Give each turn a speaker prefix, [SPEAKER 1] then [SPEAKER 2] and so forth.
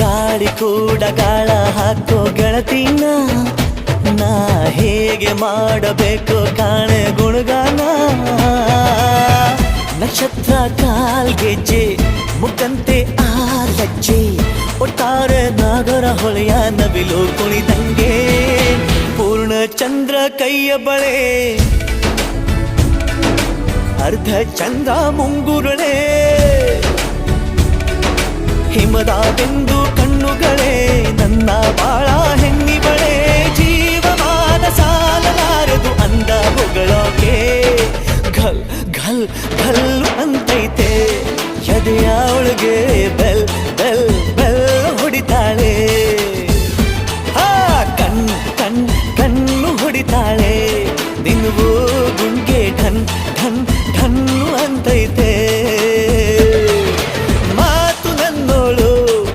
[SPEAKER 1] ಗಾಳಿ ಕೂಡ ಗಾಳ ಹಾಕೋ ಗೆಳತಿನ ನಾ ಹೇಗೆ ಮಾಡಬೇಕು ಕಾಣೆ ಗುಣಗಾನ ನಕ್ಷತ್ರ ಕಾಲ್ಗೆಜ್ಜೆ ಮುಖಂತೆ ಆಲಜ್ಜೆ ಒಟ್ಟಾರೆ ನಾಗರ ಹೊಳೆಯ ನವಿಲು ಕುಣಿದಂಗೆ ಪೂರ್ಣ ಚಂದ್ರ ಕೈಯ ಬಳೆ ಅರ್ಧ ಚಂದ್ರ ಮುಂಗುರುಳೆ ಹಿಮದ ಬಿಂದು ಕಣ್ಣುಗಳೇ ನನ್ನ ಬಾಳ ಹೆಣ್ಣಿಬಳೆ ಜೀವಮಾನ ಸಾಲಲಾರದು ಅಂದ ಹೊಗಳೋಕೆ ಘಲ್ ಘಲ್ ಘಲ್ ಅಂತೈತೆ ಎದೆಯ ಒಳಗೆ